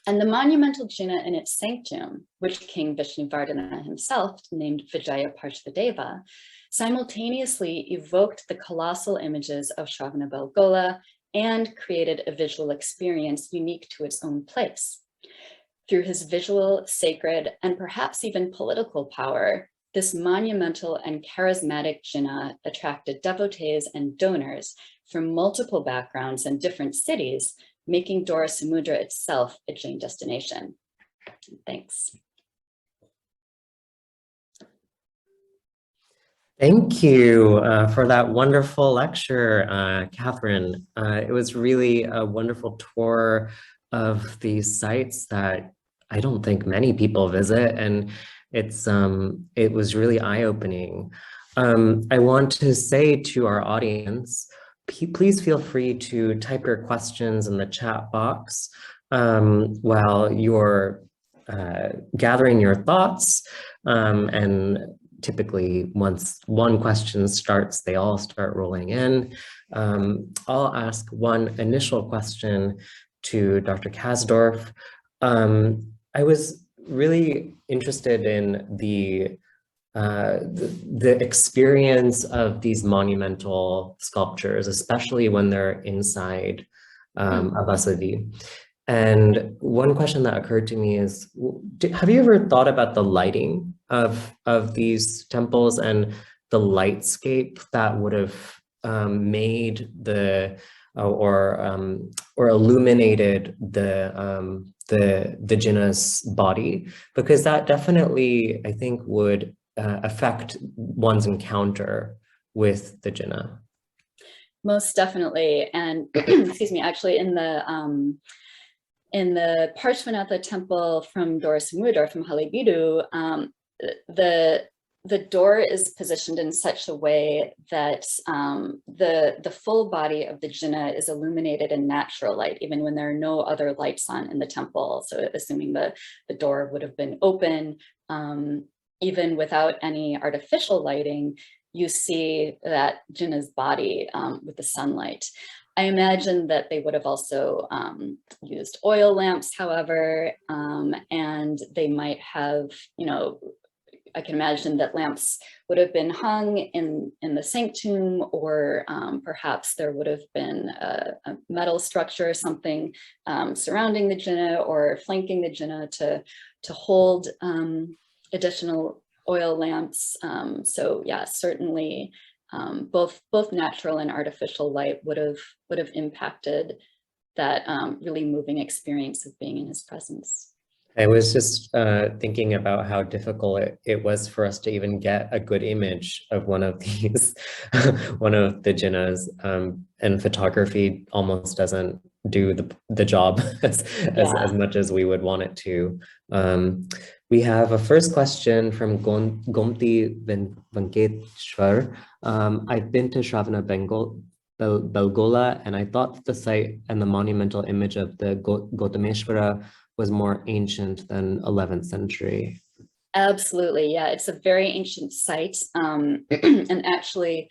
And the monumental jina in its sanctum, which King Vishnuvardhana himself named Vijaya Parshvadeva, simultaneously evoked the colossal images of Shravana Belgola and created a visual experience unique to its own place. Through his visual, sacred, and perhaps even political power, this monumental and charismatic jina attracted devotees and donors from multiple backgrounds and different cities, making Dorasamudra itself a Jain destination. Thanks. Thank you for that wonderful lecture, Katherine. It was really a wonderful tour of these sites that I don't think many people visit, and it was really eye-opening. I want to say to our audience, please feel free to type your questions in the chat box while you're gathering your thoughts, and typically once one question starts, they all start rolling in. I'll ask one initial question to Dr. Kasdorf. I was really interested in the experience of these monumental sculptures, especially when they're inside a vasadi. And one question that occurred to me is, have you ever thought about the lighting of these temples and the lightscape that would have made the or illuminated the jina's body? Because that definitely, I think, would affect one's encounter with the jina. Most definitely, and excuse me, actually in the Parshvanatha Temple from Dorasamudra, from Halebidu, the door is positioned in such a way that the full body of the jina is illuminated in natural light, even when there are no other lights on in the temple. So assuming the door would have been open, even without any artificial lighting, you see that jina's body with the sunlight. I imagine that they would have also used oil lamps, however, and they might have, I can imagine that lamps would have been hung in the sanctum, or perhaps there would have been a metal structure or something surrounding the jina or flanking the jina to hold additional oil lamps. So yeah, certainly both natural and artificial light would have impacted that really moving experience of being in his presence. I was just thinking about how difficult it was for us to even get a good image of one of these, one of the jinas, and photography almost doesn't do the job as much as we would want it to. We have a first question from Gomti Venkateshwar. I've been to Shravana Belgola, and I thought the site and the monumental image of the Gautameshvara was more ancient than 11th century. Absolutely, yeah, it's a very ancient site, and actually,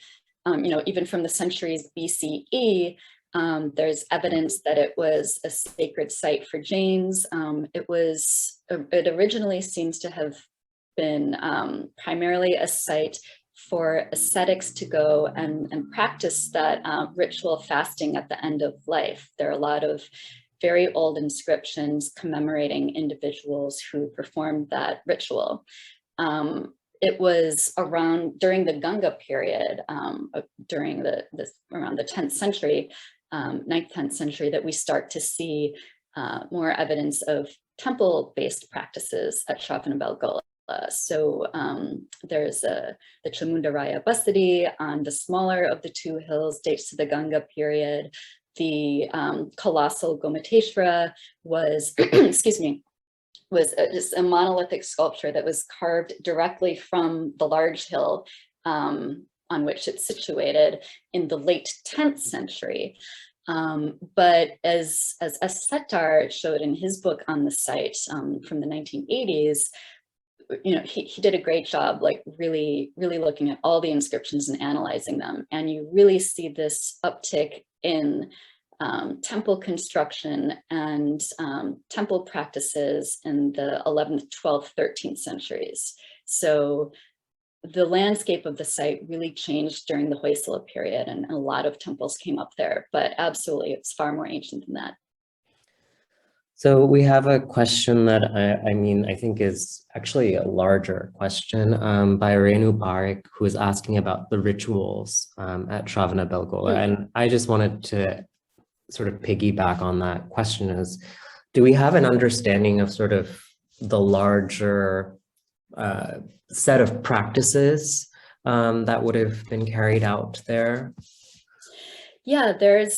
even from the centuries BCE, there's evidence that it was a sacred site for Jains. It originally seems to have been primarily a site for ascetics to go and practice that ritual fasting at the end of life. There are a lot of very old inscriptions commemorating individuals who performed that ritual. It was during the Ganga period, during around the 10th century, 9th, 10th century, that we start to see more evidence of temple-based practices at Shravana Belgola. So there's the Chamundaraya Basadi on the smaller of the two hills, dates to the Ganga period. The colossal Gomateshvara was, excuse me, was just a monolithic sculpture that was carved directly from the large hill on which it's situated in the late 10th century. But as Settar showed in his book on the site from the 1980s, he did a great job, like really looking at all the inscriptions and analyzing them. And you really see this uptick in temple construction and temple practices in the 11th, 12th, 13th centuries. So the landscape of the site really changed during the Hoysala period, and a lot of temples came up there, but absolutely it's far more ancient than that. So we have a question that I think is actually a larger question by Renu Barik, who is asking about the rituals at Shravana Belgola. And I just wanted to sort of piggyback on that question is, do we have an understanding of sort of the larger set of practices that would have been carried out there? Yeah, there's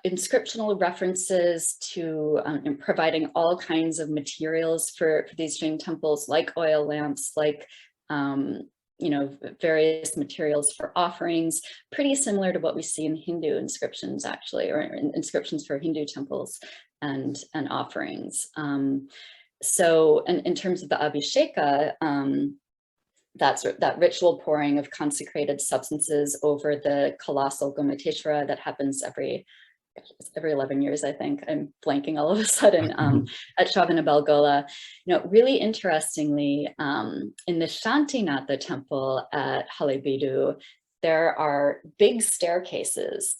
inscriptional references to providing all kinds of materials for these Jain temples, like oil lamps, like various materials for offerings, pretty similar to what we see in Hindu inscriptions, actually, or inscriptions for Hindu temples and offerings. So, in terms of the Abhisheka, that ritual pouring of consecrated substances over the colossal Gomateshvara that happens every 11 years, I think. I'm blanking all of a sudden at Shravana Belgola. Really interestingly, in the Shantinatha Temple at Halebidu, there are big staircases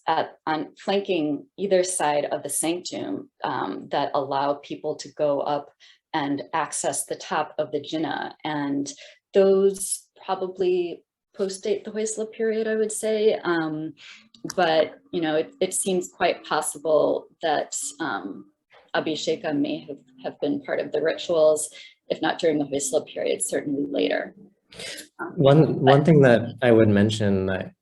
flanking either side of the sanctum that allow people to go up and access the top of the Jina. And those probably post-date the Hoysala period, I would say. But, it seems quite possible that Abhisheka may have been part of the rituals, if not during the Hoysala period, certainly later. One thing that I would mention that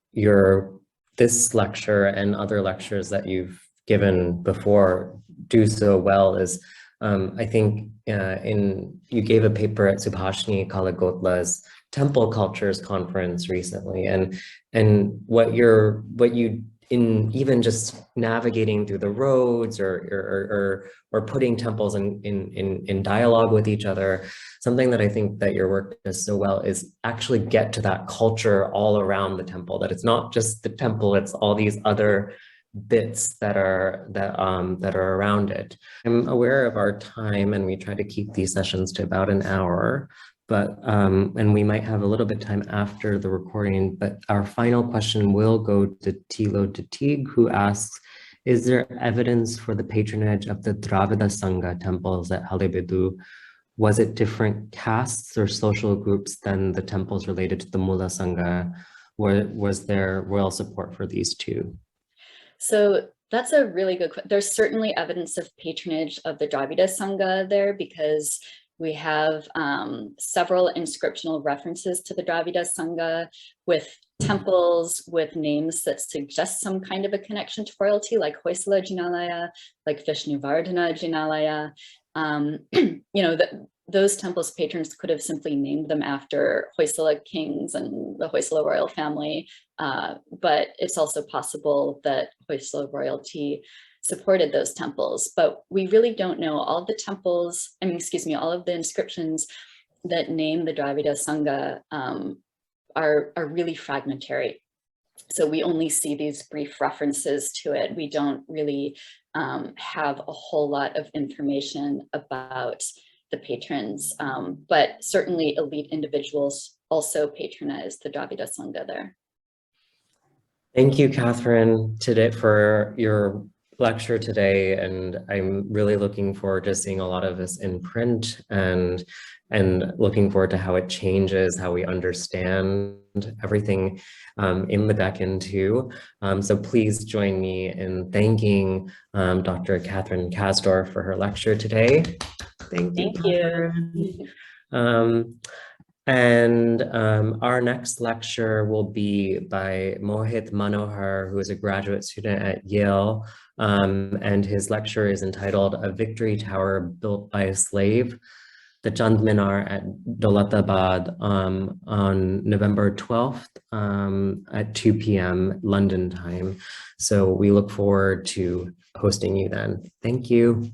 this lecture and other lectures that you've given before do so well is, I think you gave a paper at Subhashini Kalagotla's Temple Cultures Conference recently, and what you in even just navigating through the roads or putting temples in dialogue with each other, something that I think that your work does so well is actually get to that culture all around the temple, that it's not just the temple, it's all these other bits that are around it. I'm aware of our time, and we try to keep these sessions to about an hour, but and we might have a little bit of time after the recording, but our final question will go to Tilo Datig, who asks, is there evidence for the patronage of the Dravida Sangha temples at Halebidu? Was it different castes or social groups than the temples related to the Mula Sangha? Was there royal support for these two? So that's a really good question. There's certainly evidence of patronage of the Dravida Sangha there, because we have several inscriptional references to the Dravida Sangha with temples with names that suggest some kind of a connection to royalty, like Hoysala Jinalaya, like Vishnuvardhana Jinalaya. Those temples' patrons could have simply named them after Hoysala kings and the Hoysala royal family, but it's also possible that Hoysala royalty supported those temples. But we really don't know. All of the temples, all of the inscriptions that name the Dravida Sangha are really fragmentary. So we only see these brief references to it. We don't really have a whole lot of information about the patrons, but certainly elite individuals also patronize the Dravida Sangha there. Thank you, Katherine, today for your lecture today, and I'm really looking forward to seeing a lot of this in print and looking forward to how it changes how we understand everything in the Deccan too. So please join me in thanking Dr. Katherine Kasdorf for her lecture today. Thank you. And our next lecture will be by Mohit Manohar, who is a graduate student at Yale. And his lecture is entitled A Victory Tower Built by a Slave, the Chand Minar at Dolatabad on November 12th at 2 p.m. London time. So we look forward to hosting you then. Thank you.